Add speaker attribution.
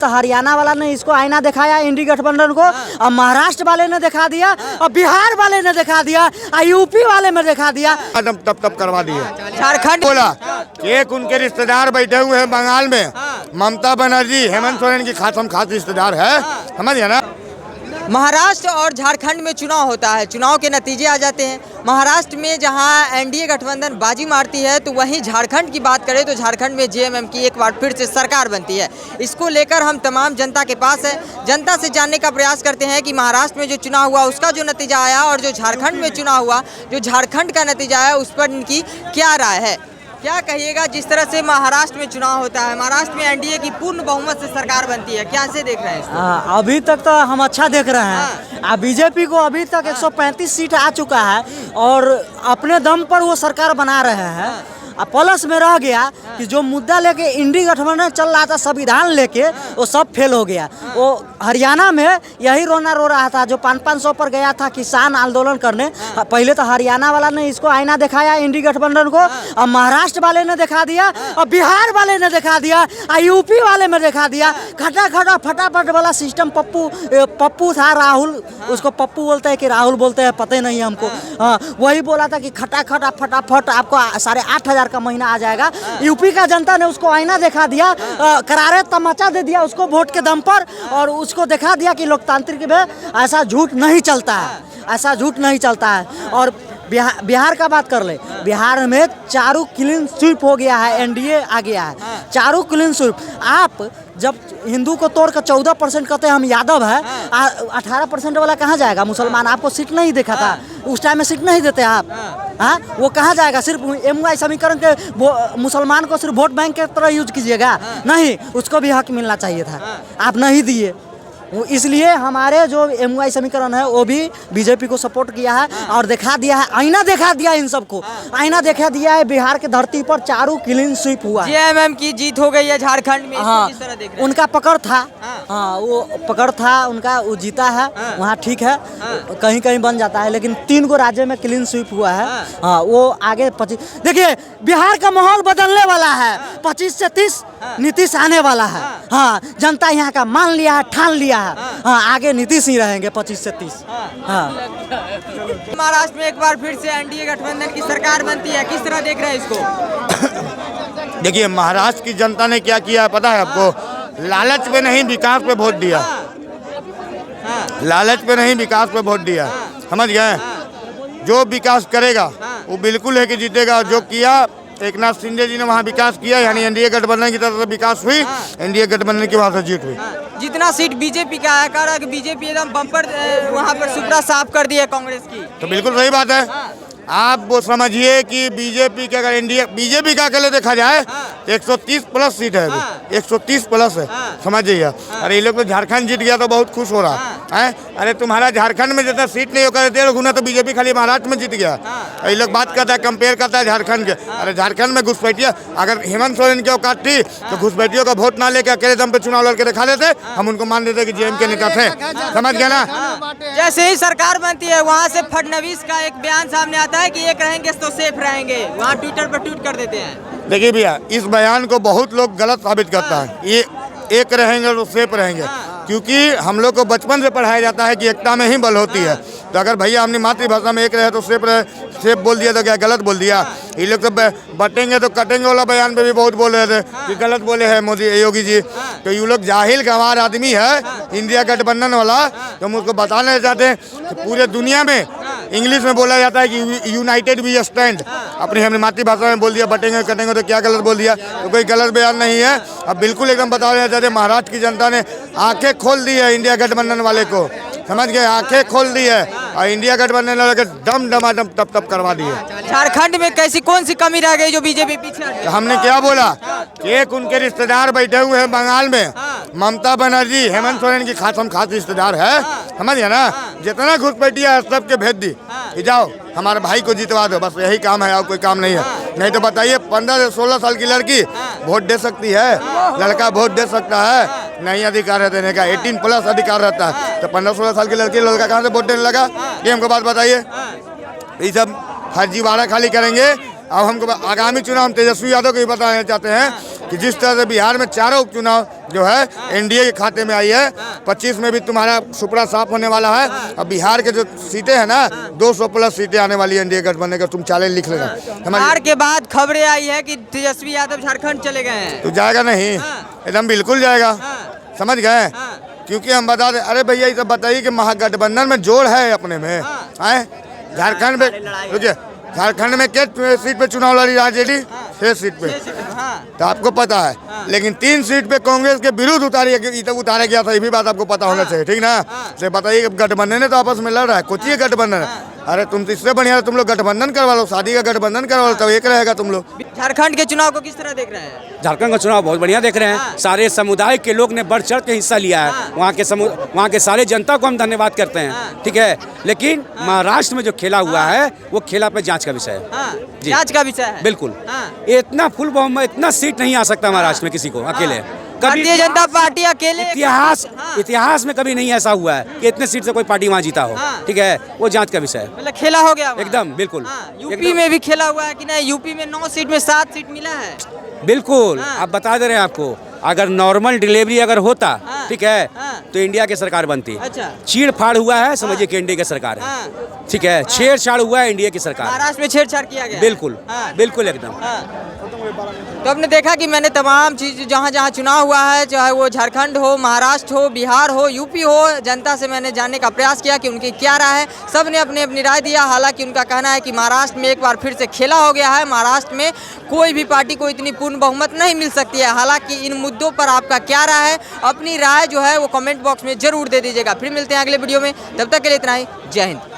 Speaker 1: तो हरियाणा वाला ने इसको आईना दिखाया इंडी गठबंधन को, और महाराष्ट्र वाले ने दिखा दिया, और बिहार वाले ने दिखा दिया, और यूपी वाले में दिखा दिया,
Speaker 2: तब करवा दिए।
Speaker 1: झारखंड
Speaker 2: बोला एक उनके रिश्तेदार बैठे हुए हैं बंगाल में, ममता बनर्जी, हेमंत सोरेन की खास रिश्तेदार है, समझिए ना।
Speaker 3: महाराष्ट्र और झारखंड में चुनाव होता है, चुनाव के नतीजे आ जाते हैं। महाराष्ट्र में जहां एनडीए गठबंधन बाजी मारती है, तो वहीं झारखंड की बात करें तो झारखंड में जेएमएम की एक बार फिर से सरकार बनती है। इसको लेकर हम तमाम जनता के पास है, जनता से जानने का प्रयास करते हैं कि महाराष्ट्र में जो चुनाव हुआ उसका जो नतीजा आया, और जो झारखंड में चुनाव हुआ जो झारखंड का नतीजा आया, उस पर इनकी क्या राय है। क्या कहिएगा जिस तरह से महाराष्ट्र में चुनाव होता है, महाराष्ट्र में एनडीए की पूर्ण बहुमत से सरकार बनती है, कैसे देख रहे हैं इसको?
Speaker 1: अभी तक तो हम अच्छा देख रहे हैं। बीजेपी को अभी तक 135 सीट आ चुका है, और अपने दम पर वो सरकार बना रहे हैं। प्लस में रह गया कि जो मुद्दा लेके इंडी गठबंधन चल रहा था, संविधान लेके, वो सब फेल हो गया। वो हरियाणा में यही रोना रो रहा था, जो 500 पर गया था किसान आंदोलन करने। पहले तो हरियाणा वाला ने इसको आईना दिखाया इंडी गठबंधन को, और महाराष्ट्र वाले ने दिखा दिया, और बिहार वाले ने दिखा दिया, और यूपी वाले में दिखा दिया। खटा फटाफट वाला सिस्टम पप्पू था, राहुल, उसको पप्पू बोलते हैं कि राहुल बोलते हैं, पता नहीं हमको। हाँ, वही बोला था कि खटा फटाफट आपको 8,500 का महीना आ जाएगा। यूपी का जनता ने उसको आईना दिखा दिया, करारे तमाचा दे दिया उसको वोट के दम पर, और उसको दिखा दिया कि लोकतांत्रिक में ऐसा झूठ नहीं चलता है, ऐसा झूठ नहीं चलता है। और बिहार का बात कर ले, बिहार में चारों क्लीन स्वीप हो गया है, एनडीए आ गया है, चारों क्लीन स्वीप। आप जब हिंदू को तोड़कर 14% कहते हैं हम यादव है, 18% वाला कहाँ जाएगा? मुसलमान आपको सीट नहीं देखा था उस टाइम में, सीट नहीं देते आप। हाँ, वो कहाँ जाएगा? सिर्फ एमवाई समीकरण के मुसलमान को सिर्फ वोट बैंक के तरह यूज कीजिएगा? नहीं, उसको भी हक मिलना चाहिए था, आप नहीं दिए। इसलिए हमारे जो एमवाई समीकरण है वो भी बीजेपी को सपोर्ट किया है, और दिखा दिया है, आईना दिखा दिया इन सबको, आईना दिखा दिया है। बिहार के धरती पर चारों क्लीन स्वीप हुआ,
Speaker 3: जेएमएम की जीत हो गई है झारखंड में।
Speaker 1: हाँ,
Speaker 3: किस तरह देख रहे हैं?
Speaker 1: उनका पकड़ था। हाँ, वो पकड़ था उनका, वो जीता है। वहाँ ठीक है, कहीं कहीं बन जाता है, लेकिन 3 गो राज्य में क्लीन स्वीप हुआ है। हाँ, वो आगे 25, देखिए बिहार का माहौल बदलने वाला है। 25 से 30 नीतीश आने वाला है। हाँ, जनता यहाँ का मान लिया है, ठान लिया है। हाँ, आगे नीतीश ही रहेंगे 25 से 30। हाँ,
Speaker 3: महाराष्ट्र में एक बार फिर से एनडीए गठबंधन की सरकार बनती है, किस तरह देख रहे हैं इसको?
Speaker 2: देखिए महाराष्ट्र की जनता ने क्या किया है पता है आपको? लालच पे नहीं, विकास पे वोट दिया। लालच पे नहीं, विकास पे वोट दिया, समझ गए? जो विकास करेगा वो बिल्कुल है कि जीतेगा। जो किया एक नाथ शिंदे जी ने वहाँ विकास किया, यानी एनडीए गठबंधन की तरफ से विकास हुई, एनडीए गठबंधन की वहाँ से जीत हुई।
Speaker 3: जितना सीट बीजेपी का है, कह रहा है कि बीजेपी एकदम बम्पर वहाँ पर सुपड़ा साफ कर दी है कांग्रेस की,
Speaker 2: तो बिल्कुल सही बात है। आप वो समझिए कि बीजेपी का, अगर एनडीए बीजेपी का अकेले देखा जाए तो 130 प्लस सीट है, 130 प्लस है, समझिए। अरे ये लोग तो झारखंड जीत गया तो बहुत खुश हो रहा है। अरे तुम्हारा झारखंड में जितना सीट नहीं होकर 1.5 गुना, तो बीजेपी खाली महाराष्ट्र में जीत गया। ये लोग बात करता है, कंपेयर करता है झारखंड के। अरे झारखंड में घुसपैठिया, अगर हेमंत सोरेन की औकात थी तो घुसपैठियों का वोट ना लेकर अकेले दम पे चुनाव लड़के दिखा देते, हम उनको मान देते कि जेएम के नेता थे, समझ गया ना।
Speaker 3: जैसे ही सरकार बनती है वहाँ से फडणवीस का एक बयान सामने आता है कि एक रहेंगे तो सेफ रहेंगे, वहाँ ट्विटर पर ट्वीट कर देते हैं।
Speaker 2: देखिए भैया, इस बयान को बहुत लोग गलत साबित करता है। ये एक रहेंगे तो सेफ रहेंगे, क्योंकि हम लोग को बचपन से पढ़ाया जाता है कि एकता में ही बल होती है। तो अगर भैया हमने मातृभाषा में एक रहे तो सेफ रहे, सेफ बोल दिया तो क्या गलत बोल दिया? ये लोग तो बटेंगे तो कटेंगे वाला बयान पे भी बहुत बोल रहे थे कि गलत बोले हैं मोदी योगी जी। तो ये लोग जाहिल गंवार आदमी है इंडिया गठबंधन वाला, तो हम उसको बताना चाहते हैं कि पूरे दुनिया में इंग्लिश में बोला जाता है कि यूनाइटेड वी स्टैंड। अपनी हमने मातृभाषा में बोल दिया बटेंगे कटेंगे, तो क्या गलत बोल दिया? तो कोई गलत बयान नहीं है। अब बिल्कुल एकदम बताना चाहते हैं, महाराष्ट्र की जनता ने आंखें खोल दी है इंडिया गठबंधन वाले को, समझ गए? आंखें खोल दी है, और इंडिया गठबंधन वाले के दम दमादम तप करवा दिए।
Speaker 3: झारखंड में कैसी कौन सी कमी रह गई जो बीजेपी पीछे हट गई?
Speaker 2: हमने क्या बोला कि एक उनके रिश्तेदार बैठे हुए हैं बंगाल में, ममता बनर्जी, हेमंत सोरेन की खास रिश्तेदार है, समझिए ना। जितना घुसपैठिया है सबके भेज दी कि जाओ हमारे भाई को जितवा दो, बस यही काम है और कोई काम नहीं है। नहीं तो बताइए 15 से 16 साल की लड़की वोट दे सकती है, लड़का वोट दे सकता है? नहीं अधिकार है देने का, 18 प्लस अधिकार रहता है। तो 15-16 साल की लड़की लड़का कहाँ से वोट देने लगा? ये हमको बात बताइए। ये सब फर्जीवाड़ा खाली करेंगे। अब हमको आगामी चुनाव हम तेजस्वी यादव को भी बताना चाहते हैं कि जिस तरह से बिहार में चारों उपचुनाव जो है एनडीए के खाते में आई है, 25 में भी तुम्हारा सुपड़ा साफ होने वाला है। अब बिहार के जो सीटें हैं ना, 200 प्लस सीटें आने वाली है एनडीए गठबंधन का, तुम चैलेंज लिख लेना।
Speaker 3: हार के बाद खबरें आई है कि तेजस्वी यादव झारखंड चले गए हैं।
Speaker 2: तो जाएगा नहीं, एकदम बिल्कुल जाएगा, समझ गए। क्योंकि हम बता दें, अरे भैया ये सब बताइए कि महागठबंधन में जोड़ है अपने में, है झारखंड में। रुकिए, झारखंड में कितने सीट पे चुनाव लड़ी आरजेडी? 6 सीट पे, तो आपको पता है। लेकिन 3 सीट पे कांग्रेस के विरुद्ध उतारा गया था, ये भी बात आपको पता होना चाहिए, ठीक ना। से बताइए गठबंधन तो आपस में लड़ रहा है, कुछ ही गठबंधन है। अरे तुम तो इससे बढ़िया तुम लोग गठबंधन करवा लो, शादी का गठबंधन करवा लो, तब एक रहेगा तुम लोग।
Speaker 3: झारखंड के चुनाव को किस तरह देख रहे हैं?
Speaker 4: झारखंड का चुनाव बहुत बढ़िया देख रहे हैं। सारे समुदाय के लोग ने बढ़ चढ़ के हिस्सा लिया है। वहाँ के सारे जनता को हम धन्यवाद करते हैं, ठीक है। लेकिन महाराष्ट्र में जो खेला हुआ है वो खेला पे जांच का विषय है,
Speaker 3: जांच का विषय है,
Speaker 4: बिल्कुल। इतना फुल बहुमत, इतना सीट नहीं आ सकता महाराष्ट्र में किसी को अकेले।
Speaker 3: भारतीय जनता पार्टी अकेले
Speaker 4: इतिहास में कभी नहीं ऐसा हुआ है कि इतने सीट से कोई पार्टी वहाँ जीता हो, ठीक है। वो जांच का विषय है,
Speaker 3: मतलब खेला हो गया
Speaker 4: एकदम बिल्कुल।
Speaker 3: यूपी में भी खेला हुआ है कि नहीं? यूपी में 9 सीट में 7 सीट मिला है,
Speaker 4: बिल्कुल। आप बता दे रहे हैं आपको, अगर नॉर्मल डिलीवरी अगर होता, ठीक है, तो इंडिया की सरकार बनती।
Speaker 3: अच्छा।
Speaker 4: चीड़ फाड़ हुआ है, समझिए कि इंडिया की सरकार है, ठीक है। छेड़छाड़ हुआ है, इंडिया की सरकार।
Speaker 3: महाराष्ट्र में छेड़छाड़ किया गया,
Speaker 4: बिल्कुल, बिल्कुल एकदम।
Speaker 3: तो आपने देखा कि मैंने तमाम चीज़ जहाँ जहाँ चुनाव हुआ है, चाहे वो झारखंड हो, महाराष्ट्र हो, बिहार हो, यूपी हो, जनता से मैंने जानने का प्रयास किया कि उनकी क्या राय है। सब ने अपनी अपनी राय दिया। हालांकि उनका कहना है कि महाराष्ट्र में एक बार फिर से खेला हो गया है, महाराष्ट्र में कोई भी पार्टी को इतनी पूर्ण बहुमत नहीं मिल सकती है। हालांकि इन मुद्दों पर आपका क्या राय है, अपनी राय जो है वो कमेंट बॉक्स में जरूर दे दीजिएगा। फिर मिलते हैं अगले वीडियो में, तब तक के लिए इतना ही। जय हिंद।